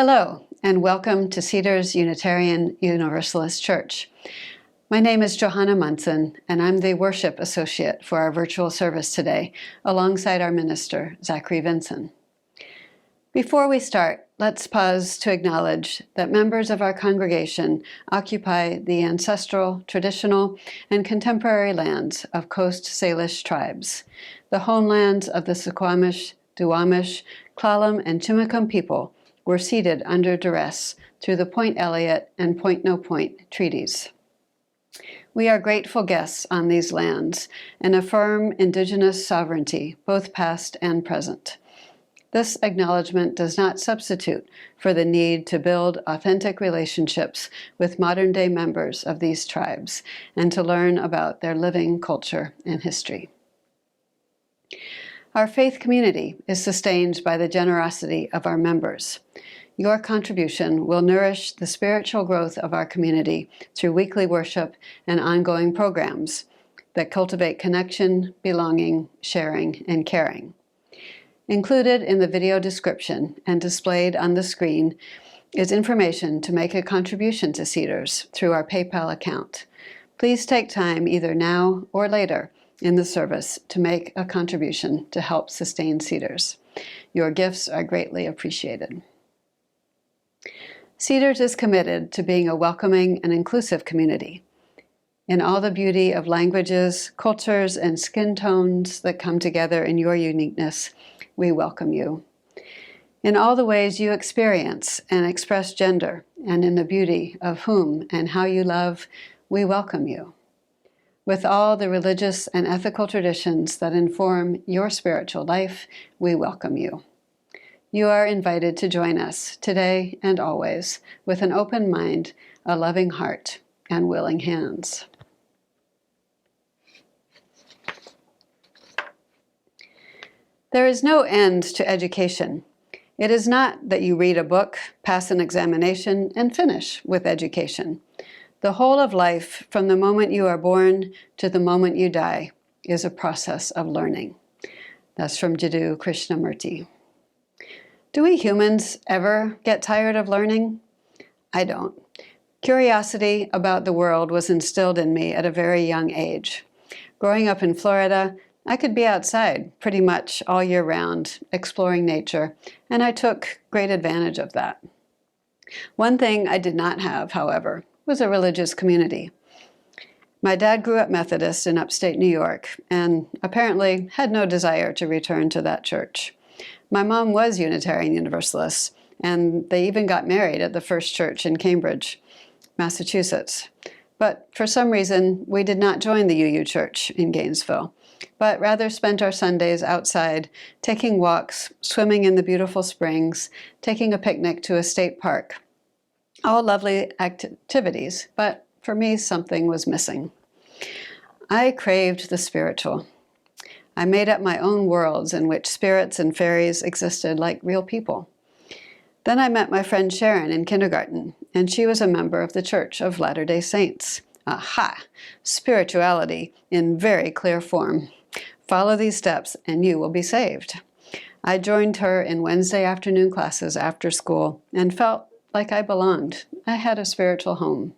Hello, and welcome to Cedars Unitarian Universalist Church. My name is Johanna Munson, and I'm the worship associate for our virtual service today, alongside our minister, Zachary Vinson. Before we start, let's pause to acknowledge that members of our congregation occupy the ancestral, traditional, and contemporary lands of Coast Salish tribes, the homelands of the Suquamish, Duwamish, Klallam, and Chimicum people were ceded under duress through the Point Elliott and Point No Point treaties. We are grateful guests on these lands and affirm Indigenous sovereignty, both past and present. This acknowledgement does not substitute for the need to build authentic relationships with modern-day members of these tribes and to learn about their living culture and history. Our faith community is sustained by the generosity of our members. Your contribution will nourish the spiritual growth of our community through weekly worship and ongoing programs that cultivate connection, belonging, sharing, and caring. Included in the video description and displayed on the screen is information to make a contribution to Cedars through our PayPal account. Please take time either now or later in the service to make a contribution to help sustain Cedars. Your gifts are greatly appreciated. Cedars is committed to being a welcoming and inclusive community. In all the beauty of languages, cultures, and skin tones that come together in your uniqueness, we welcome you. In all the ways you experience and express gender, and in the beauty of whom and how you love, we welcome you. With all the religious and ethical traditions that inform your spiritual life, we welcome you. You are invited to join us today and always with an open mind, a loving heart, and willing hands. There is no end to education. It is not that you read a book, pass an examination, and finish with education. The whole of life, from the moment you are born to the moment you die, is a process of learning. That's from Jiddu Krishnamurti. Do we humans ever get tired of learning? I don't. Curiosity about the world was instilled in me at a very young age. Growing up in Florida, I could be outside pretty much all year round, exploring nature, and I took great advantage of that. One thing I did not have, however, was a religious community. My dad grew up Methodist in upstate New York and apparently had no desire to return to that church. My mom was Unitarian Universalist, and they even got married at the First Church in Cambridge, Massachusetts. But for some reason, we did not join the UU Church in Gainesville, but rather spent our Sundays outside, taking walks, swimming in the beautiful springs, taking a picnic to a state park. All lovely activities, but for me, something was missing. I craved the spiritual. I made up my own worlds in which spirits and fairies existed like real people. Then I met my friend Sharon in kindergarten, and she was a member of the Church of Latter-day Saints. Aha! Spirituality in very clear form. Follow these steps and you will be saved. I joined her in Wednesday afternoon classes after school and felt like I belonged. I had a spiritual home.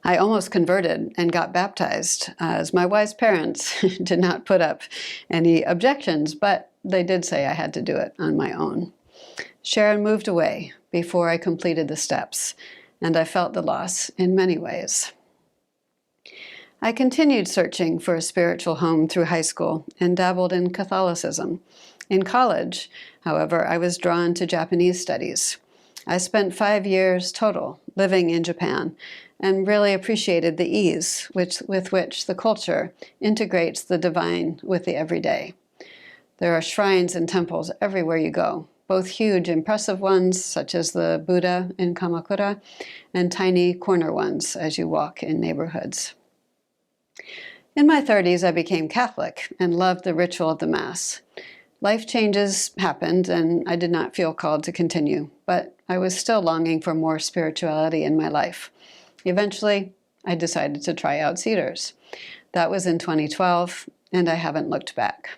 I almost converted and got baptized, as my wise parents did not put up any objections, but they did say I had to do it on my own. Sharon moved away before I completed the steps, and I felt the loss in many ways. I continued searching for a spiritual home through high school and dabbled in Catholicism. In college, however, I was drawn to Japanese studies. I spent 5 years total living in Japan and really appreciated the ease with which the culture integrates the divine with the everyday. There are shrines and temples everywhere you go, both huge, impressive ones, such as the Buddha in Kamakura, and tiny corner ones as you walk in neighborhoods. In my 30s, I became Catholic and loved the ritual of the Mass. Life changes happened, and I did not feel called to continue, but I was still longing for more spirituality in my life. Eventually, I decided to try out Cedars. That was in 2012, and I haven't looked back.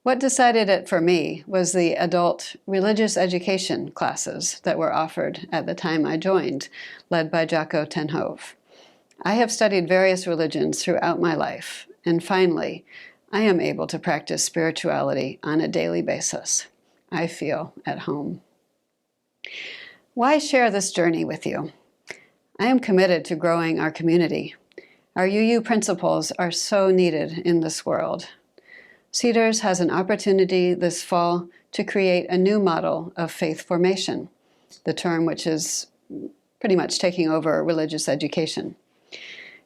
What decided it for me was the adult religious education classes that were offered at the time I joined, led by Jocko Tenhove. I have studied various religions throughout my life, and finally, I am able to practice spirituality on a daily basis. I feel at home. Why share this journey with you? I am committed to growing our community. Our UU principles are so needed in this world. Cedars has an opportunity this fall to create a new model of faith formation, the term which is pretty much taking over religious education.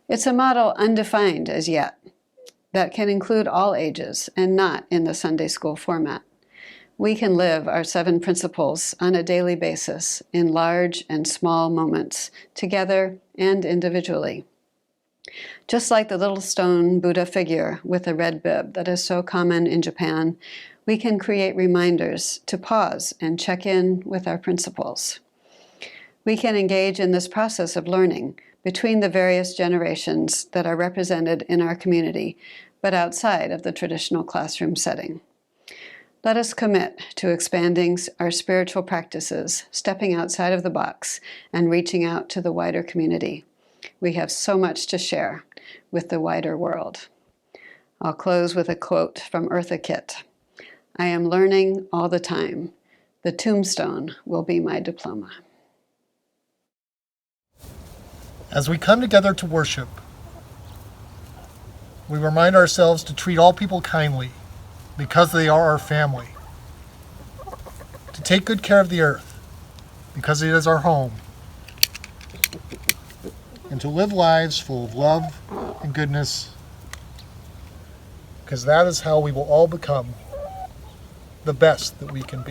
It's a model undefined as yet, that can include all ages and not in the Sunday school format. We can live our 7 principles on a daily basis in large and small moments, together and individually. Just like the little stone Buddha figure with a red bib that is so common in Japan, we can create reminders to pause and check in with our principles. We can engage in this process of learning between the various generations that are represented in our community, but outside of the traditional classroom setting. Let us commit to expanding our spiritual practices, stepping outside of the box, and reaching out to the wider community. We have so much to share with the wider world. I'll close with a quote from Eartha Kitt. I am learning all the time. The tombstone will be my diploma. As we come together to worship, we remind ourselves to treat all people kindly because they are our family, to take good care of the earth because it is our home, and to live lives full of love and goodness, because that is how we will all become the best that we can be.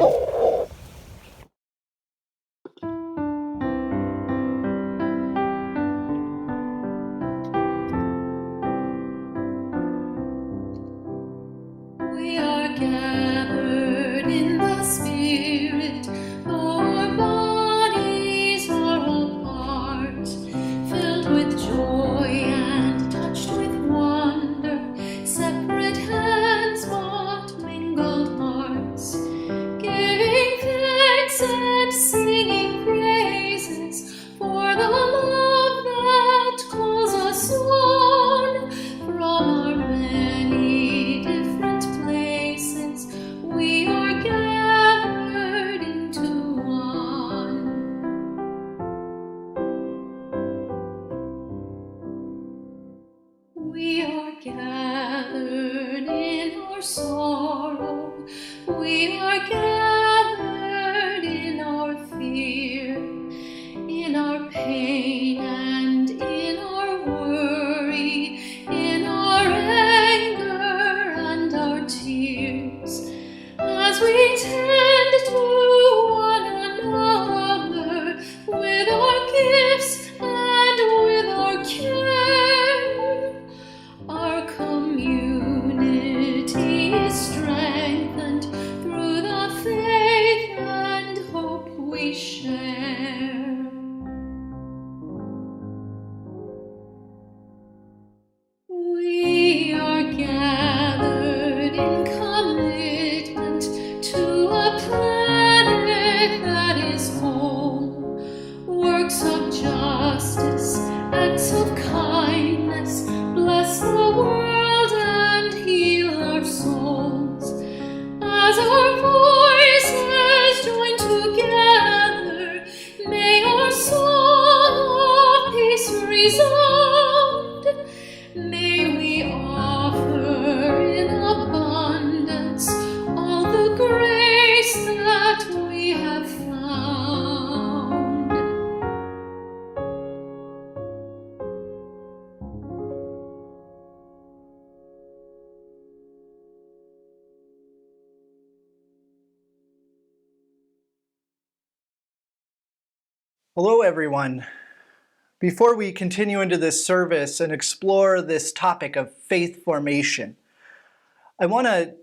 We are gathered in the Spirit, our bodies are apart, filled with joy and touched with wonder, separate hands but mingled hearts, giving thanks and singing praises for the love that calls us on from our many different places. We are gathered into one. We are gathered in our sorrow. We are gathered in our fear, in our pain and in our worry, in our anger and our tears, as we tend to one another with our gifts and with our care. Our community is strengthened through the faith and hope we share. We are gathered in commitment to a planet that is home. Works of justice, acts of kindness, bless the world and heal our souls. As our voices join together, may our song of peace resound. May we offer in abundance all the grace that we have found. Hello, everyone. Before we continue into this service and explore this topic of faith formation, I want to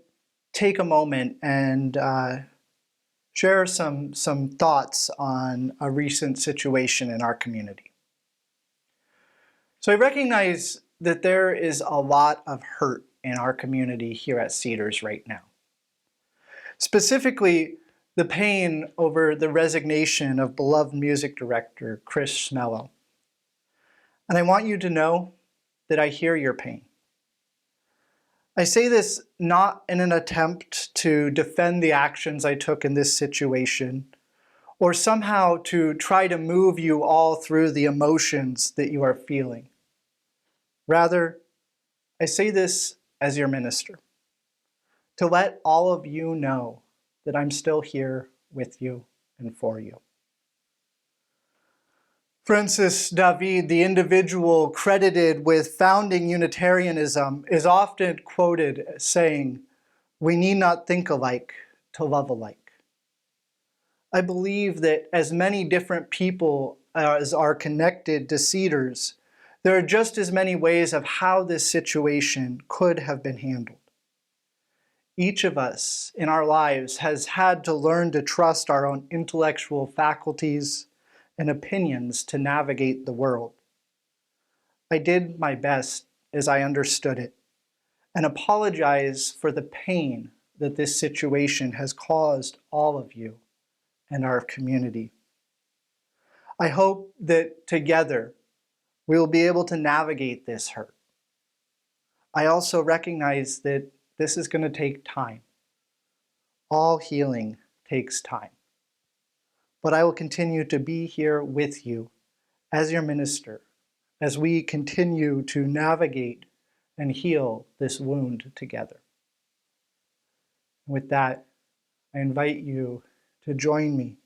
take a moment and share some thoughts on a recent situation in our community. So I recognize that there is a lot of hurt in our community here at Cedars right now. specifically the pain over the resignation of beloved music director Chris Smello. And I want you to know that I hear your pain. I say this not in an attempt to defend the actions I took in this situation, or somehow to try to move you all through the emotions that you are feeling. Rather, I say this as your minister, to let all of you know that I'm still here with you and for you. Francis David, the individual credited with founding Unitarianism, is often quoted as saying, "We need not think alike to love alike." I believe that as many different people as are connected to Cedars, there are just as many ways of how this situation could have been handled. Each of us in our lives has had to learn to trust our own intellectual faculties and opinions to navigate the world. I did my best as I understood it and apologize for the pain that this situation has caused all of you and our community. I hope that together we will be able to navigate this hurt. I also recognize that this is going to take time. All healing takes time. But I will continue to be here with you as your minister as we continue to navigate and heal this wound together. With that, I invite you to join me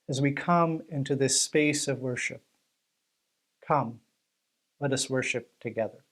as we come into this space of worship. Come, let us worship together.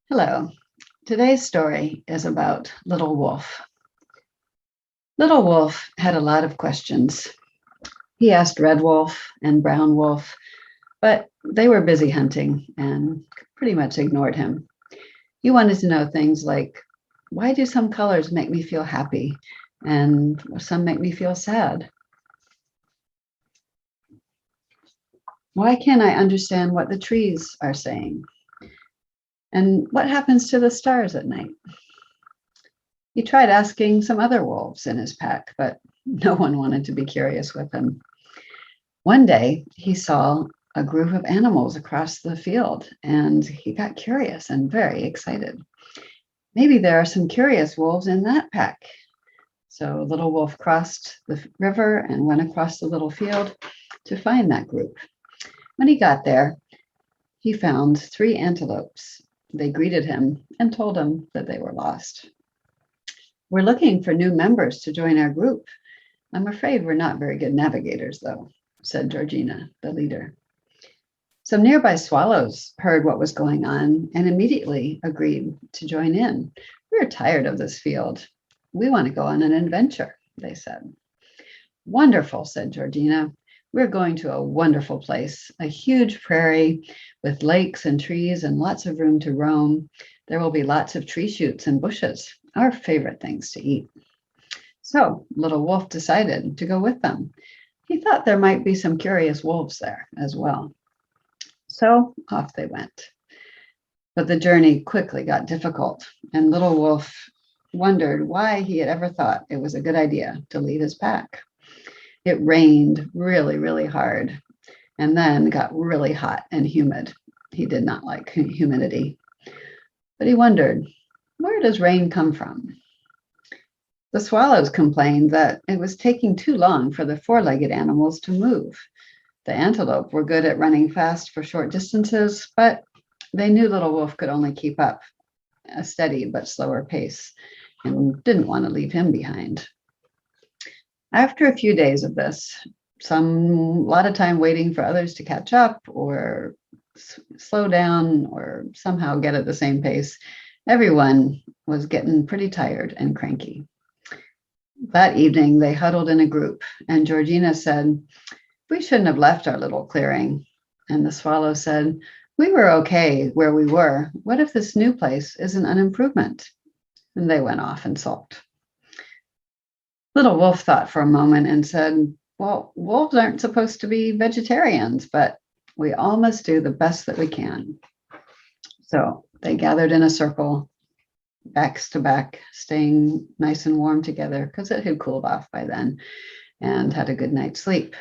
Hello. Today's story is about Little Wolf. Little Wolf had a lot of questions. He asked Red Wolf and Brown Wolf, but they were busy hunting and pretty much ignored him. He wanted to know things like, why do some colors make me feel happy and some make me feel sad? Why can't I understand what the trees are saying? And what happens to the stars at night? He tried asking some other wolves in his pack, but no one wanted to be curious with him. One day, he saw a group of animals across the field, and he got curious and very excited. Maybe there are some curious wolves in that pack. So Little Wolf crossed the river and went across the little field to find that group. When he got there, he found 3 antelopes. They greeted him and told him that they were lost. We're looking for new members to join our group. I'm afraid we're not very good navigators, though, said Georgina, the leader. Some nearby swallows heard what was going on and immediately agreed to join in. We're tired of this field. We want to go on an adventure, they said. Wonderful, said Georgina. We're going to a wonderful place, a huge prairie with lakes and trees and lots of room to roam. There will be lots of tree shoots and bushes, our favorite things to eat. So Little Wolf decided to go with them. He thought there might be some curious wolves there as well. So off they went. But the journey quickly got difficult, and Little Wolf wondered why he had ever thought it was a good idea to lead his pack. It rained really, really hard. and then got really hot and humid. He did not like humidity. But he wondered, where does rain come from? The swallows complained that it was taking too long for the four-legged animals to move. The antelope were good at running fast for short distances, but they knew Little Wolf could only keep up a steady but slower pace and didn't want to leave him behind. After a few days of this, a lot of time waiting for others to catch up or slow down or somehow get at the same pace, everyone was getting pretty tired and cranky. That evening, they huddled in a group, and Georgina said, "We shouldn't have left our little clearing." And the swallow said, "We were okay where we were. What if this new place isn't an improvement?" And they went off and sulked. Little Wolf thought for a moment and said, "Well, wolves aren't supposed to be vegetarians, but we all must do the best that we can." So they gathered in a circle, backs to back, staying nice and warm together because it had cooled off by then, and had a good night's sleep.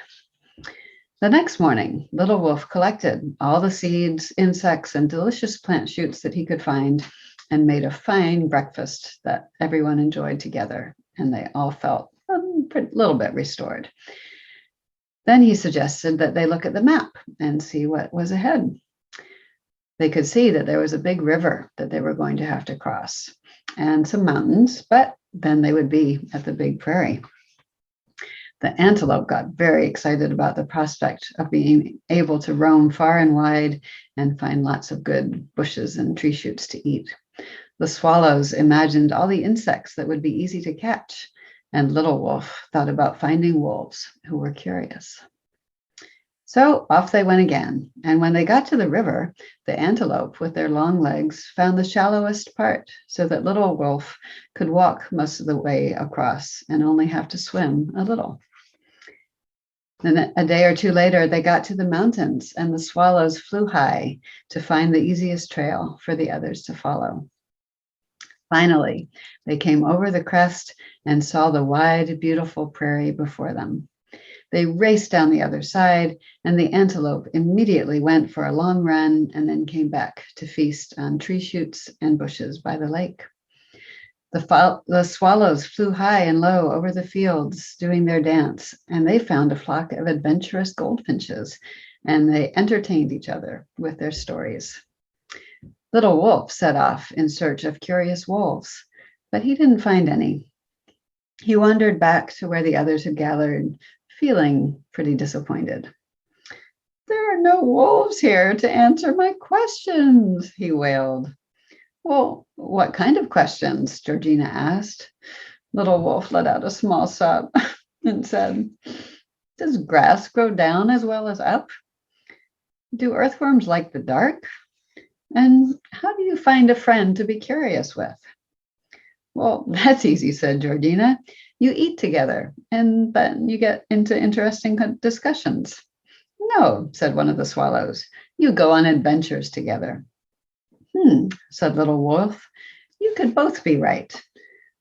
The next morning, Little Wolf collected all the seeds, insects, and delicious plant shoots that he could find and made a fine breakfast that everyone enjoyed together, and they all felt a little bit restored. Then he suggested that they look at the map and see what was ahead. They could see that there was a big river that they were going to have to cross and some mountains, but then they would be at the big prairie. The antelope got very excited about the prospect of being able to roam far and wide and find lots of good bushes and tree shoots to eat. The swallows imagined all the insects that would be easy to catch, and Little Wolf thought about finding wolves who were curious. So off they went again, and when they got to the river, the antelope with their long legs found the shallowest part so that Little Wolf could walk most of the way across and only have to swim a little. Then a day or two later, they got to the mountains, and the swallows flew high to find the easiest trail for the others to follow. Finally, they came over the crest and saw the wide, beautiful prairie before them. They raced down the other side, and the antelope immediately went for a long run and then came back to feast on tree shoots and bushes by the lake. The swallows flew high and low over the fields doing their dance, and they found a flock of adventurous goldfinches, and they entertained each other with their stories. Little Wolf set off in search of curious wolves, but he didn't find any. He wandered back to where the others had gathered, feeling pretty disappointed. "There are no wolves here to answer my questions," he wailed. "Well, what kind of questions?" Georgina asked. Little Wolf let out a small sob and said, "Does grass grow down as well as up? Do earthworms like the dark? And how do you find a friend to be curious with?" "Well, that's easy," said Georgina. "You eat together, and then you get into interesting discussions." "No," said one of the swallows. "You go on adventures together." Said Little Wolf. "You could both be right,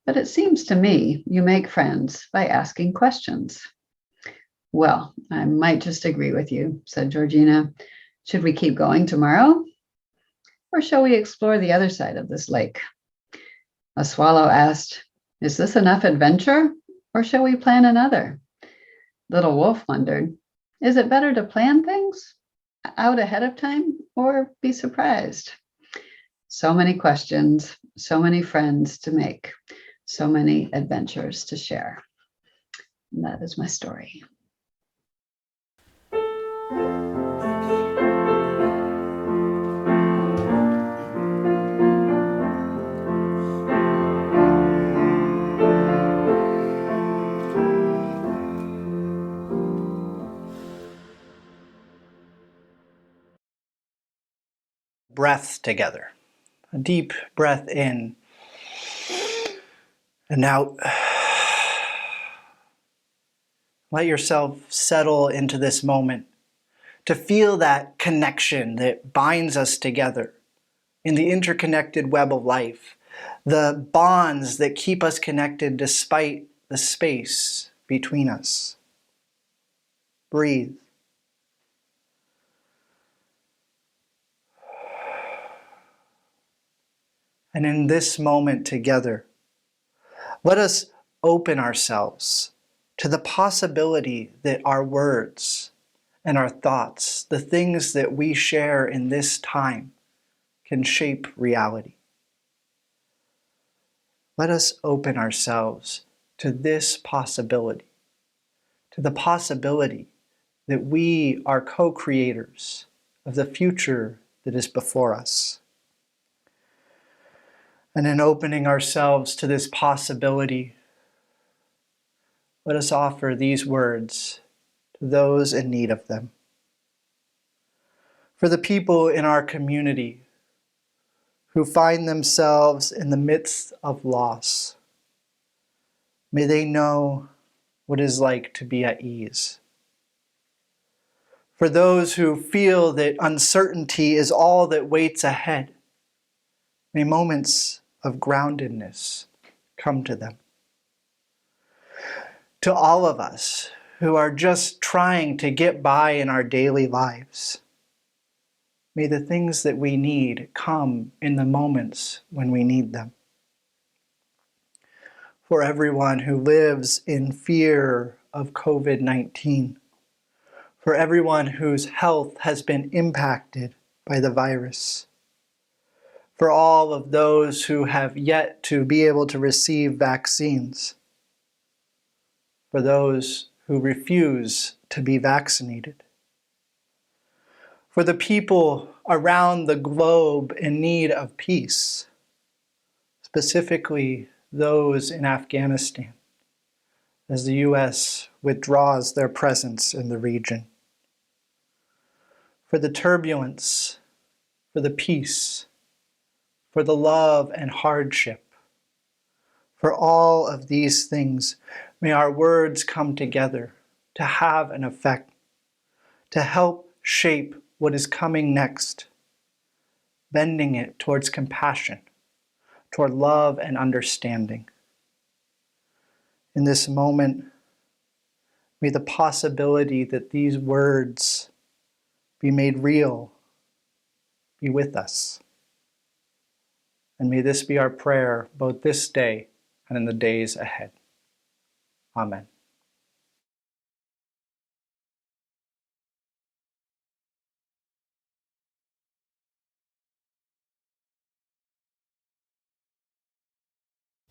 but it seems to me you make friends by asking questions." "Well, I might just agree with you," said Georgina. "Should we keep going tomorrow? Or shall we explore the other side of this lake?" A swallow asked, "Is this enough adventure, or shall we plan another?" Little Wolf wondered, is it better to plan things out ahead of time or be surprised? So many questions, so many friends to make, so many adventures to share. And that is my story. Breaths together. A deep breath in and out. Let yourself settle into this moment to feel that connection that binds us together in the interconnected web of life, the bonds that keep us connected despite the space between us. Breathe. And in this moment together, let us open ourselves to the possibility that our words and our thoughts, the things that we share in this time, can shape reality. Let us open ourselves to this possibility, to the possibility that we are co-creators of the future that is before us. And in opening ourselves to this possibility, let us offer these words to those in need of them. For the people in our community who find themselves in the midst of loss, may they know what it is like to be at ease. For those who feel that uncertainty is all that waits ahead, may moments of groundedness come to them. To all of us who are just trying to get by in our daily lives, may the things that we need come in the moments when we need them. For everyone who lives in fear of COVID-19, for everyone whose health has been impacted by the virus, for all of those who have yet to be able to receive vaccines, for those who refuse to be vaccinated, for the people around the globe in need of peace, specifically those in Afghanistan, as the U.S. withdraws their presence in the region, for the turbulence, for the peace, for the love and hardship. For all of these things, may our words come together to have an effect, to help shape what is coming next, bending it towards compassion, toward love and understanding. In this moment, may the possibility that these words be made real be with us. And may this be our prayer both this day and in the days ahead. Amen.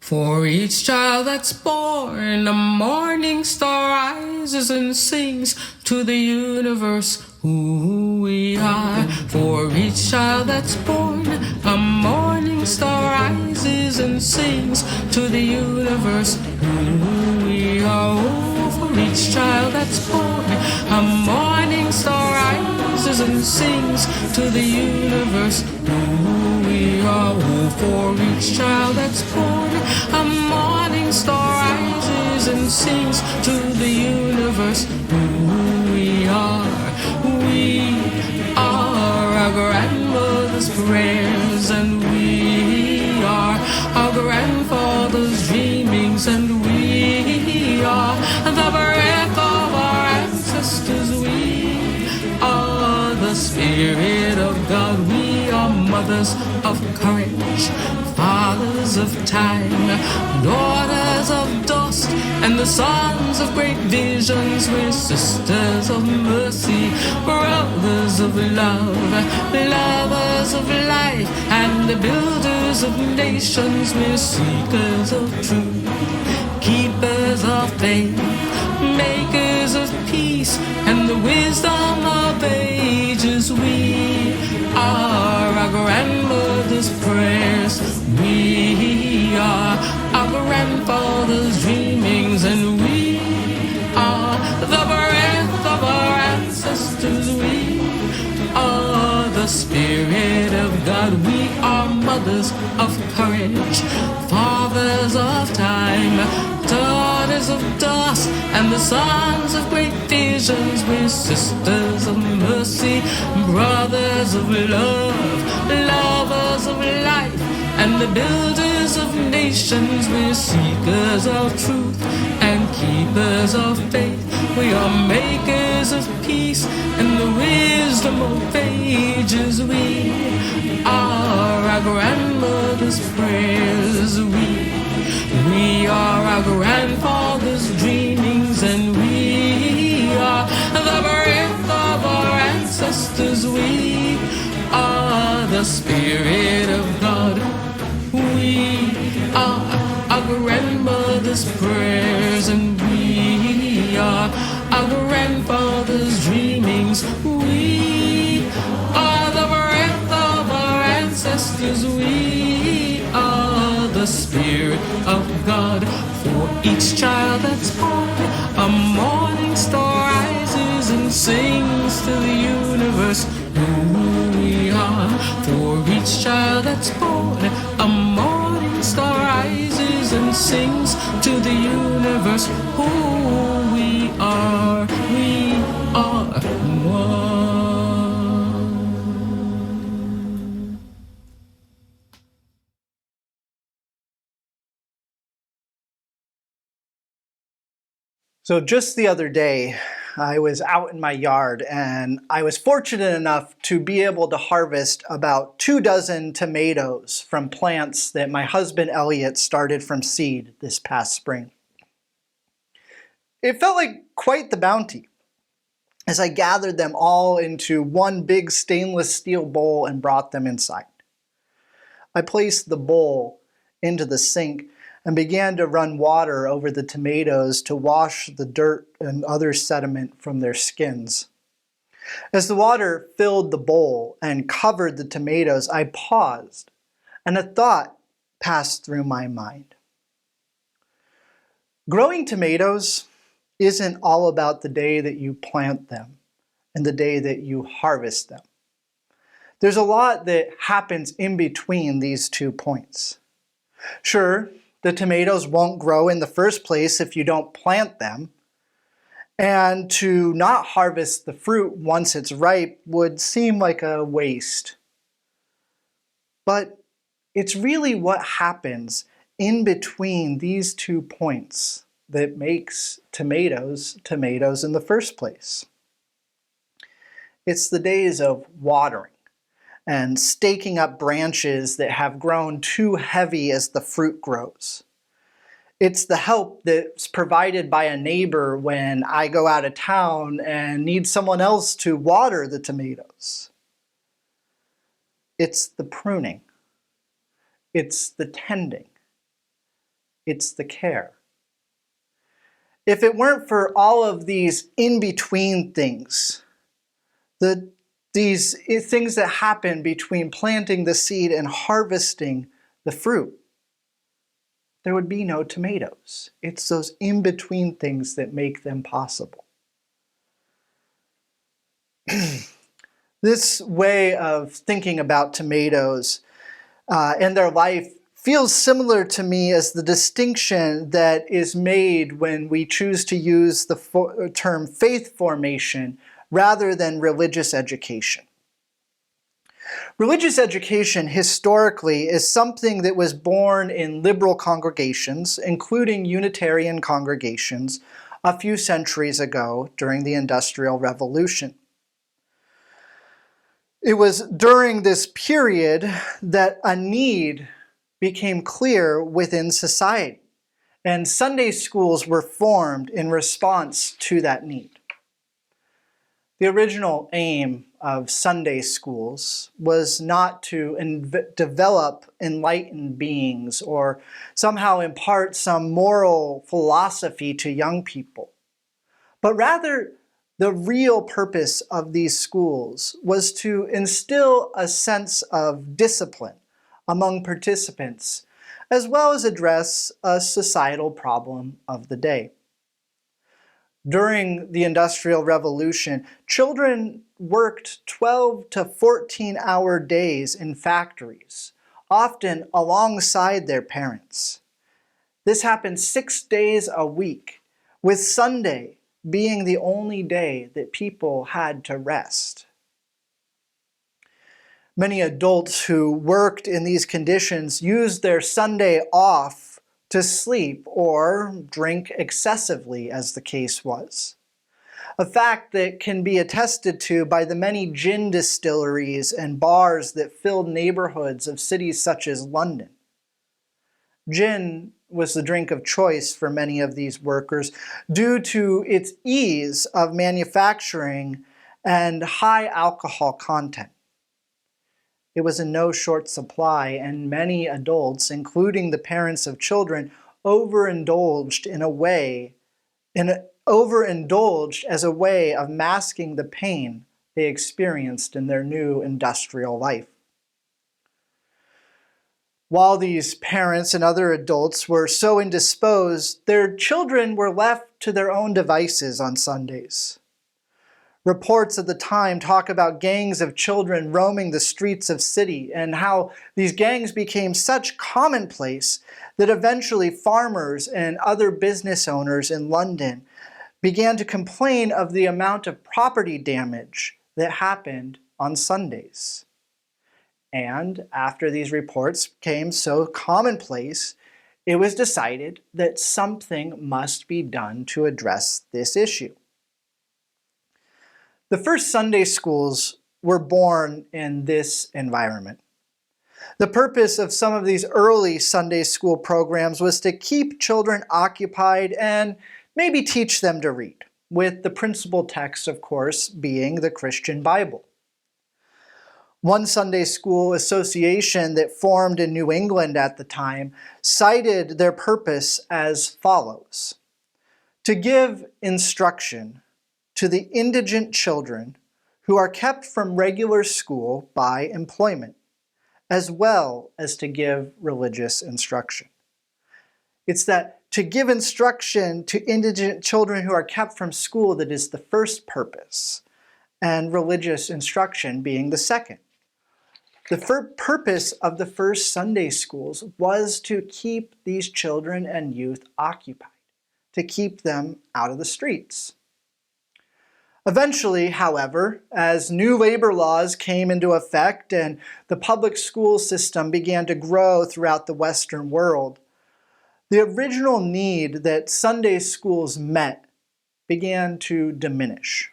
For each child that's born, a morning star rises and sings to the universe who we are. For each child that's born, a morning star rises and sings to the universe who we are. Oh, for each child that's born, a morning star rises and sings to the universe who we are. Oh, for each child that's born, a morning star rises and sings to the universe who we are. We are our grandmother's prayers, and we are our grandfather's dreamings, and we are the breath of our ancestors. We are the Spirit of God. We are mothers of courage, fathers of time, daughters of dust, and the sons of great visions. We're sisters of mercy, brothers of love, lovers of life, and the builders of nations. We're seekers of truth, keepers of faith, makers of peace, and the wisdom of ages. We are our grandmother's prayers. We are our grandfather's dreamings, and we are the breath of our ancestors. We are the Spirit of God. We are mothers of courage, fathers of time, daughters of dust, and the sons of great visions. We're sisters of mercy, brothers of love, lovers of life, and the builders of nations. We're seekers of truth and keepers of faith. We are makers of peace and the wisdom of ages. We are our our grandmother's prayers. We are our grandfather's dreamings, and we are the breath of our ancestors. We are the Spirit of God. We are our grandmother's prayers, and we are our grandfather's dreamings. We are the breath of our ancestors. We are the Spirit of God. For each child that's born, a morning star rises and sings to the universe who we are. For each child that's born, a morning star rises and sings to the universe who we are. We are one. So just the other day, I was out in my yard and I was fortunate enough to be able to harvest about 24 tomatoes from plants that my husband Elliot started from seed this past spring. It felt like quite the bounty as I gathered them all into one big stainless steel bowl and brought them inside. I placed the bowl into the sink and began to run water over the tomatoes to wash the dirt and other sediment from their skins. As the water filled the bowl and covered the tomatoes, I paused, and a thought passed through my mind. Growing tomatoes isn't all about the day that you plant them and the day that you harvest them. There's a lot that happens in between these 2 points. Sure, the tomatoes won't grow in the first place if you don't plant them, and to not harvest the fruit once it's ripe would seem like a waste. But it's really what happens in between these 2 points that makes tomatoes tomatoes in the first place. It's the days of watering and staking up branches that have grown too heavy as the fruit grows. It's the help that's provided by a neighbor when I go out of town and need someone else to water the tomatoes. It's the pruning. It's the tending. It's the care. If it weren't for all of these in-between things, these things that happen between planting the seed and harvesting the fruit, there would be no tomatoes. It's those in-between things that make them possible. This way of thinking about tomatoes and their life feels similar to me as the distinction that is made when we choose to use the term faith formation rather than religious education. Religious education historically is something that was born in liberal congregations, including Unitarian congregations, a few centuries ago during the Industrial Revolution. It was during this period that a need became clear within society, and Sunday schools were formed in response to that need. The original aim of Sunday schools was not to develop enlightened beings or somehow impart some moral philosophy to young people, but rather the real purpose of these schools was to instill a sense of discipline among participants, as well as address a societal problem of the day. During the Industrial Revolution, children worked 12 to 14-hour days in factories, often alongside their parents. This happened 6 days a week, with Sunday being the only day that people had to rest. Many adults who worked in these conditions used their Sunday off to sleep or drink excessively, as the case was. a fact that can be attested to by the many gin distilleries and bars that filled neighborhoods of cities such as London. Gin was the drink of choice for many of these workers due to its ease of manufacturing and high alcohol content. It was in no short supply, and many adults, including the parents of children, overindulged as a way of masking the pain they experienced in their new industrial life. While these parents and other adults were so indisposed, their children were left to their own devices on Sundays. Reports of the time talk about gangs of children roaming the streets of city and how these gangs became such commonplace that eventually farmers and other business owners in London began to complain of the amount of property damage that happened on Sundays. And after these reports became so commonplace, it was decided that something must be done to address this issue. The first Sunday schools were born in this environment. The purpose of some of these early Sunday school programs was to keep children occupied and maybe teach them to read, with the principal text, of course, being the Christian Bible. One Sunday school association that formed in New England at the time cited their purpose as follows: to give instruction to the indigent children who are kept from regular school by employment, as well as to give religious instruction. It's that to give instruction to indigent children who are kept from school that is the first purpose, and religious instruction being the second. The purpose of the first Sunday schools was to keep these children and youth occupied, to keep them out of the streets. Eventually, however, as new labor laws came into effect and the public school system began to grow throughout the Western world, the original need that Sunday schools met began to diminish.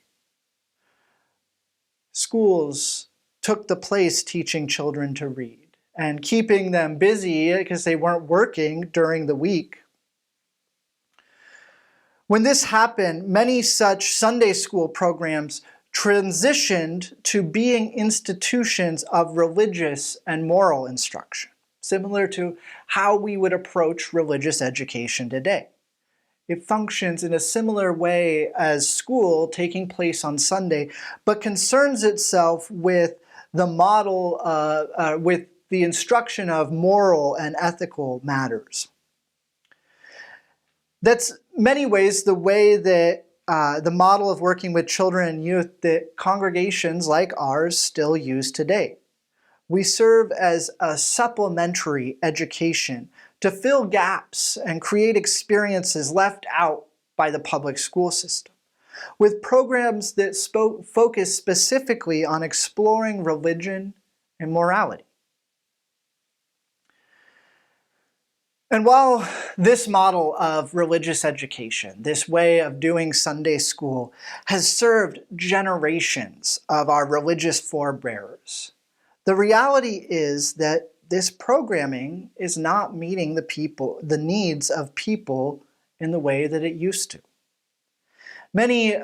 Schools took the place teaching children to read and keeping them busy because they weren't working during the week. When this happened, many such Sunday school programs transitioned to being institutions of religious and moral instruction, similar to how we would approach religious education today. It functions in a similar way as school taking place on Sunday, but concerns itself with the model, with the instruction of moral and ethical matters. That's many ways the way that the model of working with children and youth that congregations like ours still use today. We serve as a supplementary education to fill gaps and create experiences left out by the public school system, with programs that focus specifically on exploring religion and morality. And while this model of religious education, this way of doing Sunday school, has served generations of our religious forebears, the reality is that this programming is not meeting the needs of people in the way that it used to. Many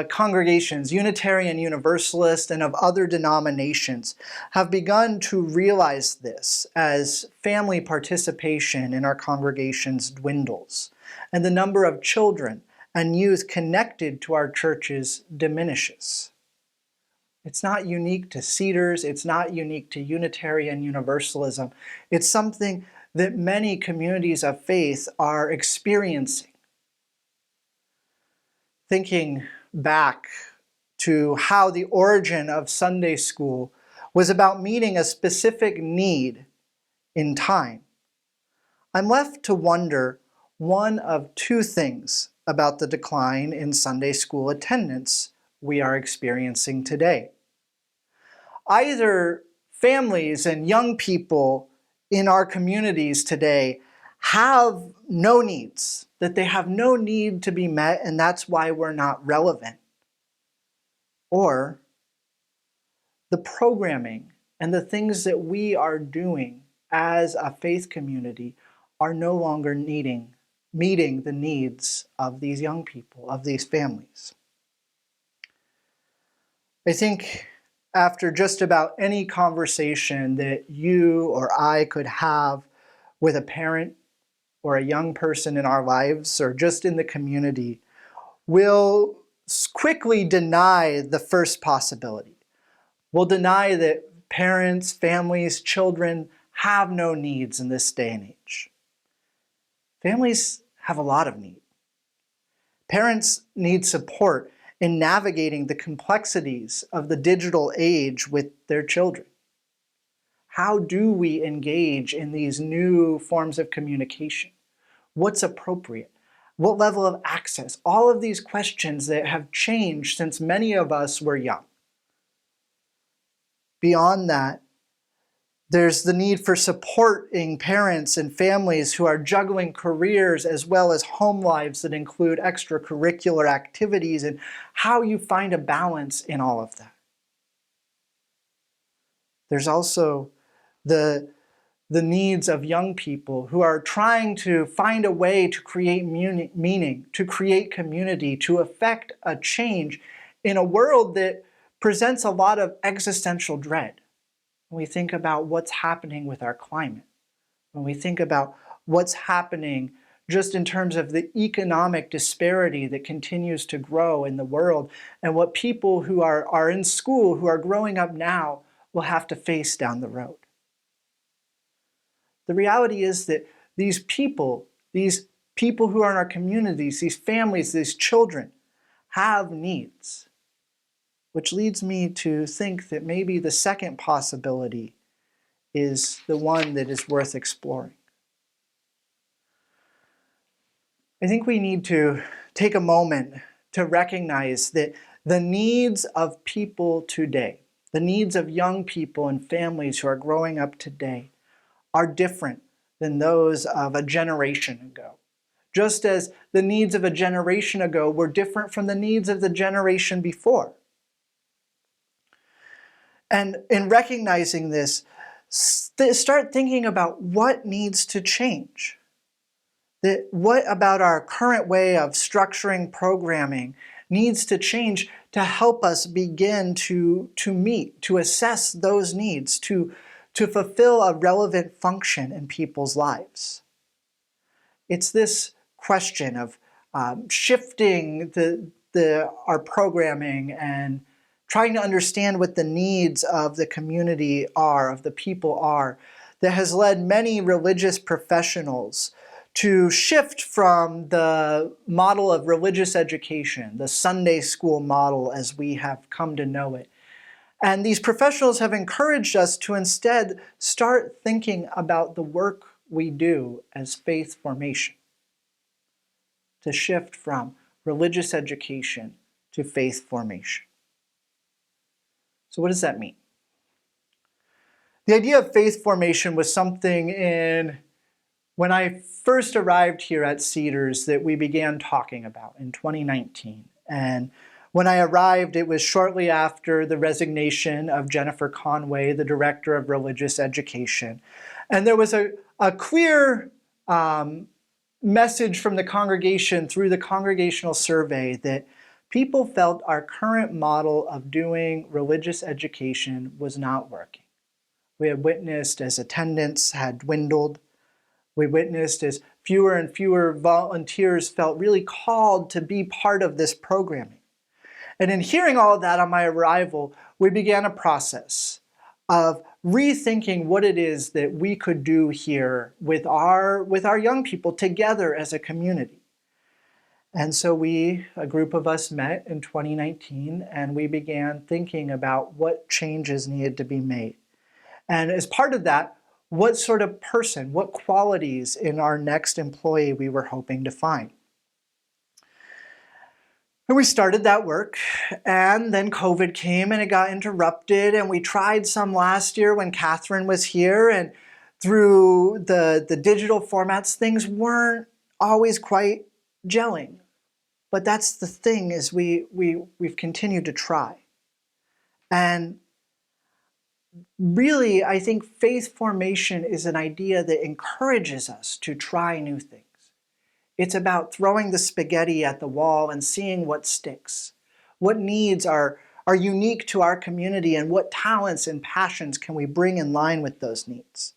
congregations, Unitarian, Universalist, and of other denominations, have begun to realize this as family participation in our congregations dwindles, and the number of children and youth connected to our churches diminishes. It's not unique to Cedars, it's not unique to Unitarian Universalism. It's something that many communities of faith are experiencing. Thinking back to how the origin of Sunday school was about meeting a specific need in time, I'm left to wonder one of two things about the decline in Sunday school attendance we are experiencing today. Either families and young people in our communities today have no needs, that they have no need to be met, and that's why we're not relevant or the programming and the things that we are doing as a faith community are no longer meeting the needs of these young people, of these families. I think after just about any conversation that you or I could have with a parent or a young person in our lives or just in the community, we'll quickly deny the first possibility. We'll deny that parents, families, children have no needs in this day and age. Families have a lot of need. Parents need support in navigating the complexities of the digital age with their children. How do we engage in these new forms of communication? What's appropriate? What level of access? All of these questions that have changed since many of us were young. Beyond that, there's the need for supporting parents and families who are juggling careers as well as home lives that include extracurricular activities, and how you find a balance in all of that. There's also the needs of young people who are trying to find a way to create meaning, to create community, to affect a change in a world that presents a lot of existential dread. When we think about what's happening with our climate, when we think about what's happening just in terms of the economic disparity that continues to grow in the world, and what people who are in school, who are growing up now, will have to face down the road. The reality is that these people who are in our communities, these families, these children, have needs. Which leads me to think that maybe the second possibility is the one that is worth exploring. I think we need to take a moment to recognize that the needs of people today, the needs of young people and families who are growing up today, are different than those of a generation ago. Just as the needs of a generation ago were different from the needs of the generation before. And in recognizing this, start thinking about what needs to change. What about our current way of structuring programming needs to change to help us begin to meet, to assess those needs, to fulfill a relevant function in people's lives. It's this question of shifting our programming and trying to understand what the needs of the community are, of the people are, that has led many religious professionals to shift from the model of religious education, the Sunday school model as we have come to know it. And these professionals have encouraged us to instead start thinking about the work we do as faith formation, to shift from religious education to faith formation. So what does that mean? The idea of faith formation was something when I first arrived here at Cedars that we began talking about in 2019. And when I arrived, it was shortly after the resignation of Jennifer Conway, the director of religious education. And there was a clear message from the congregation through the congregational survey that people felt our current model of doing religious education was not working. We had witnessed as attendance had dwindled. We witnessed as fewer and fewer volunteers felt really called to be part of this programming. And in hearing all of that on my arrival, we began a process of rethinking what it is that we could do here with our young people together as a community. And so a group of us met in 2019, and we began thinking about what changes needed to be made. And as part of that, what sort of person, what qualities in our next employee we were hoping to find. And we started that work, and then COVID came and it got interrupted, and we tried some last year when Catherine was here, and through the digital formats, things weren't always quite gelling. But that's the thing, is we've continued to try. And really, I think faith formation is an idea that encourages us to try new things. It's about throwing the spaghetti at the wall and seeing what sticks. What needs are unique to our community, and what talents and passions can we bring in line with those needs?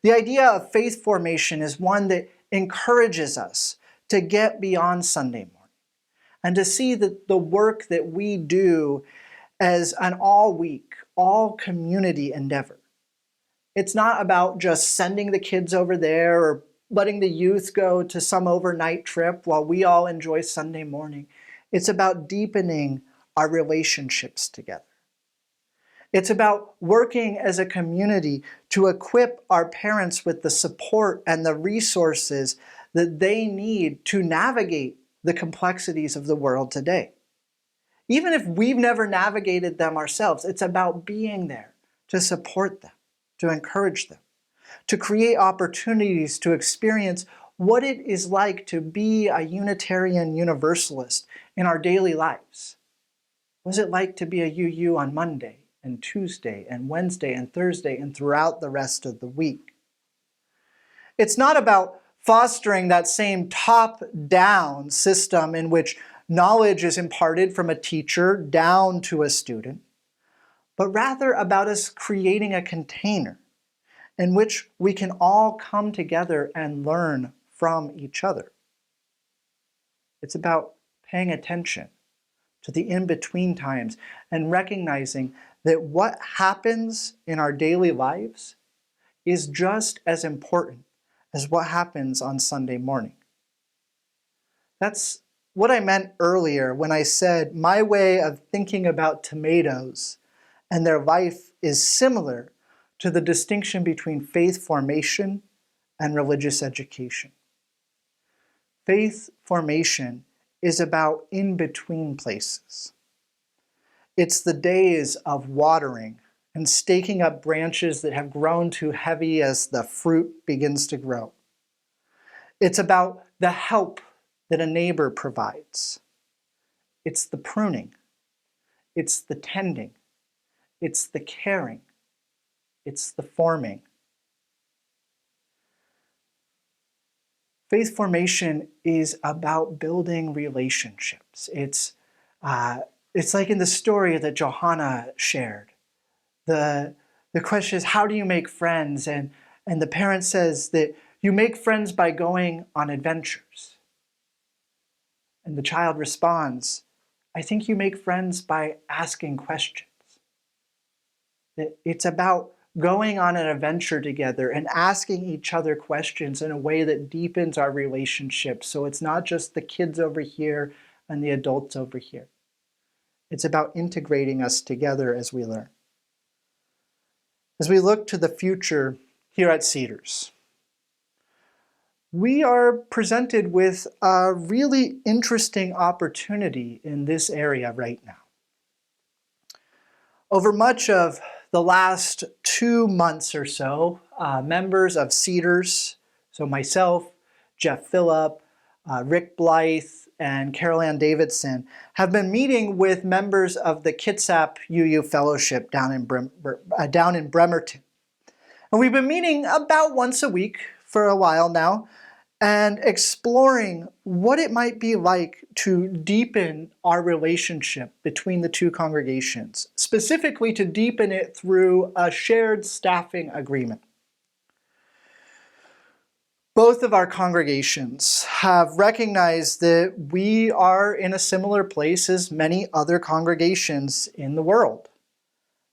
The idea of faith formation is one that encourages us to get beyond Sunday morning and to see that the work that we do as an all-week, all-community endeavor. It's not about just sending the kids over there or letting the youth go to some overnight trip while we all enjoy Sunday morning. It's about deepening our relationships together. It's about working as a community to equip our parents with the support and the resources that they need to navigate the complexities of the world today. Even if we've never navigated them ourselves, it's about being there to support them, to encourage them, to create opportunities to experience what it is like to be a Unitarian Universalist in our daily lives. What is it like to be a UU on Monday and Tuesday and Wednesday and Thursday and throughout the rest of the week? It's not about fostering that same top-down system in which knowledge is imparted from a teacher down to a student, but rather about us creating a container in which we can all come together and learn from each other. It's about paying attention to the in-between times and recognizing that what happens in our daily lives is just as important as what happens on Sunday morning. That's what I meant earlier when I said my way of thinking about tomatoes and their life is similar to the distinction between faith formation and religious education. Faith formation is about in-between places. It's the days of watering and staking up branches that have grown too heavy as the fruit begins to grow. It's about the help that a neighbor provides. It's the pruning. It's the tending. It's the caring. It's the forming. Faith formation is about building relationships. It's like in the story that Johanna shared. The question is, how do you make friends? And the parent says that you make friends by going on adventures. And the child responds, I think you make friends by asking questions. That it's about going on an adventure together and asking each other questions in a way that deepens our relationship. So it's not just the kids over here and the adults over here. It's about integrating us together as we learn. As we look to the future here at Cedars, we are presented with a really interesting opportunity in this area right now. Over much of the last 2 months or so, members of Cedars, so myself, Jeff Phillip, Rick Blythe, and Carol Ann Davidson, have been meeting with members of the Kitsap UU Fellowship down in Bremerton. And we've been meeting about once a week for a while now, and exploring what it might be like to deepen our relationship between the two congregations, specifically to deepen it through a shared staffing agreement. Both of our congregations have recognized that we are in a similar place as many other congregations in the world.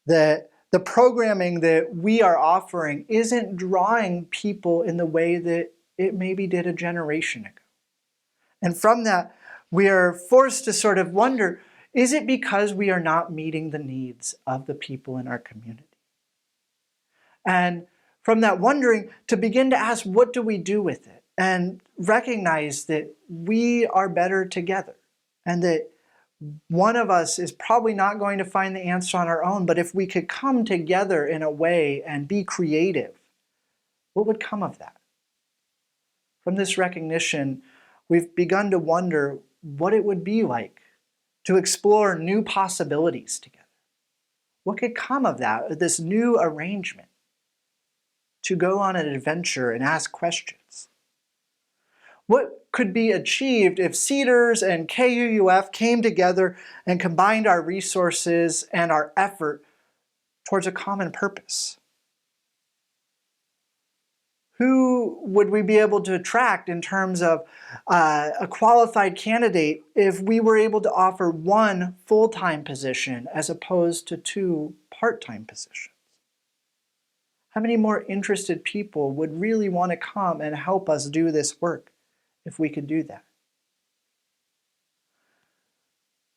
That the programming that we are offering isn't drawing people in the way that it maybe did a generation ago. And from that, we are forced to sort of wonder, is it because we are not meeting the needs of the people in our community? And from that wondering, to begin to ask, what do we do with it? And recognize that we are better together. And that one of us is probably not going to find the answer on our own, but if we could come together in a way and be creative, what would come of that? From this recognition, we've begun to wonder what it would be like to explore new possibilities together. What could come of that, this new arrangement to go on an adventure and ask questions? What could be achieved if Cedars and KUUF came together and combined our resources and our effort towards a common purpose? Who would we be able to attract in terms of a qualified candidate if we were able to offer one full-time position as opposed to two part-time positions? How many more interested people would really want to come and help us do this work if we could do that?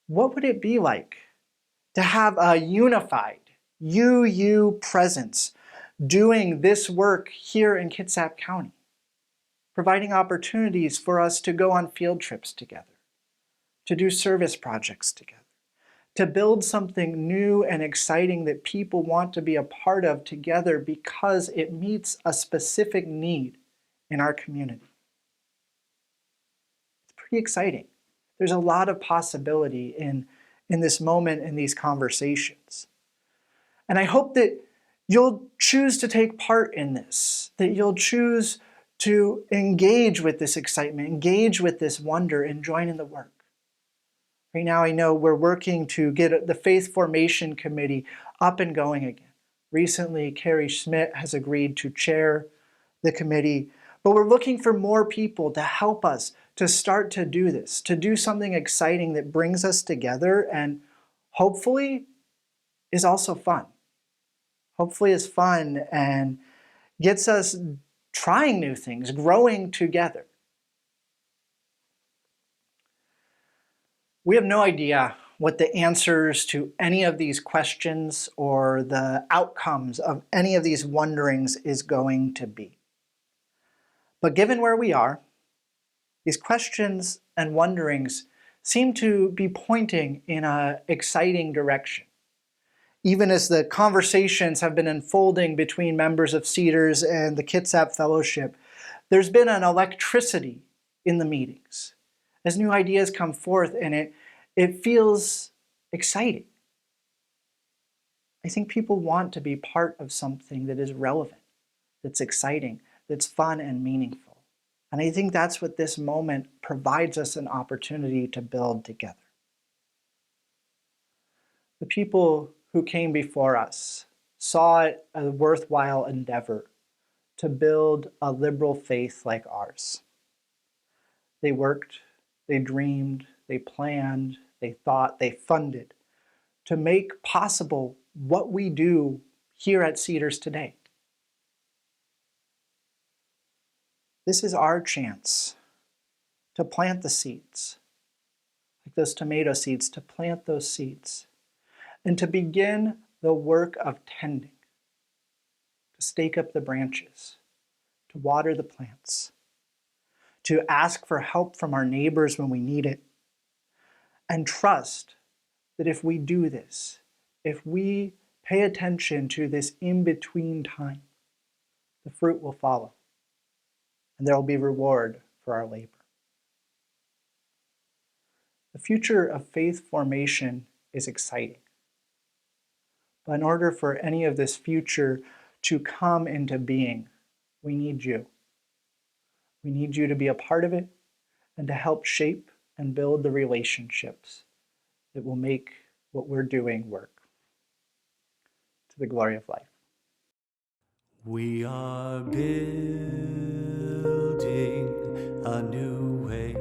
What would it be like to have a unified UU presence doing this work here in Kitsap County, providing opportunities for us to go on field trips together, to do service projects together, to build something new and exciting that people want to be a part of together because it meets a specific need in our community. It's pretty exciting. There's a lot of possibility in this moment, in these conversations. And I hope that you'll choose to take part in this, that you'll choose to engage with this excitement, engage with this wonder, and join in the work. Right now, I know we're working to get the Faith Formation Committee up and going again. Recently, Carrie Schmidt has agreed to chair the committee, but we're looking for more people to help us to start to do this, to do something exciting that brings us together and hopefully is also fun. Hopefully is fun and gets us trying new things, growing together. We have no idea what the answers to any of these questions or the outcomes of any of these wonderings is going to be. But given where we are, these questions and wonderings seem to be pointing in an exciting direction. Even as the conversations have been unfolding between members of Cedars and the Kitsap Fellowship, there's been an electricity in the meetings as new ideas come forth, and it feels exciting. I think people want to be part of something that is relevant, that's exciting, that's fun and meaningful. And I think that's what this moment provides us an opportunity to build together. The people who came before us saw it as a worthwhile endeavor to build a liberal faith like ours. They worked, they dreamed, they planned, they thought, they funded to make possible what we do here at Cedars today. This is our chance to plant the seeds, like those tomato seeds, to plant those seeds and to begin the work of tending, to stake up the branches, to water the plants, to ask for help from our neighbors when we need it, and trust that if we do this, if we pay attention to this in-between time, the fruit will follow, and there will be reward for our labor. The future of faith formation is exciting. But in order for any of this future to come into being, we need you. We need you to be a part of it and to help shape and build the relationships that will make what we're doing work. To the glory of life. We are building a new way.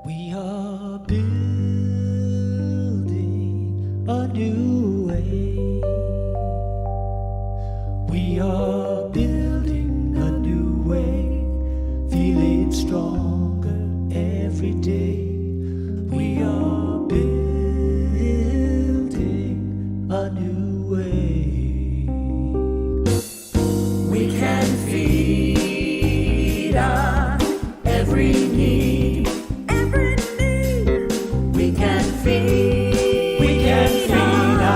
We are building a new way. We are building a new way, feeling stronger every day. We are building a new way. We can feed our every need. Every need. We can feed our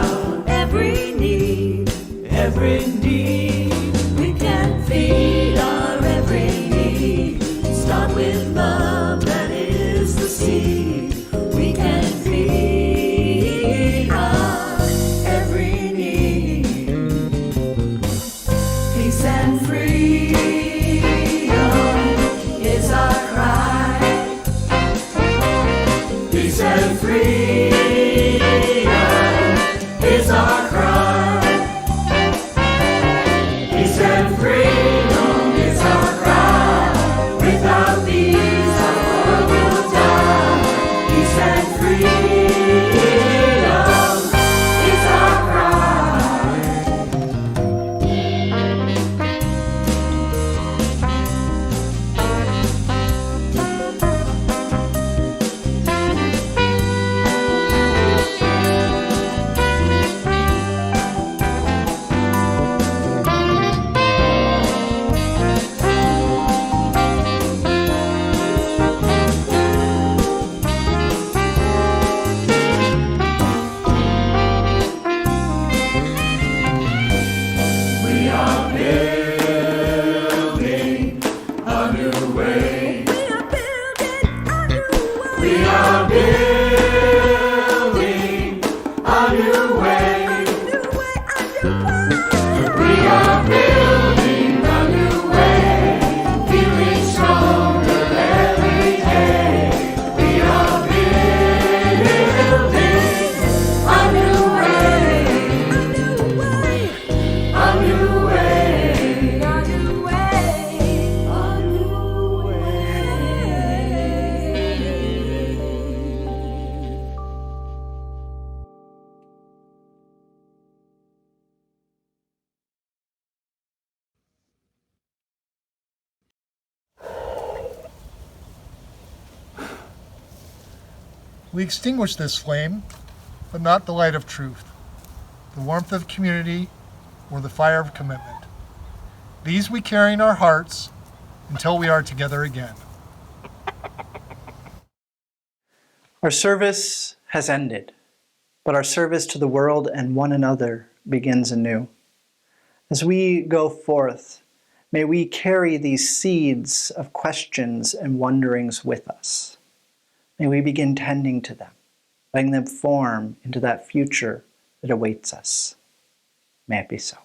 is our cry. Peace and freedom is our cry. Without these, our world will die. Peace and freedom is our cry. We are building a new way. We are building a new way. We are building a new way. Feeling stronger every day. We are building a new way. A new way. A new way. A new We extinguish this flame, but not the light of truth, the warmth of community, or the fire of commitment. These we carry in our hearts until we are together again. Our service has ended, but our service to the world and one another begins anew. As we go forth, may we carry these seeds of questions and wonderings with us. May we begin tending to them, letting them form into that future that awaits us. May it be so.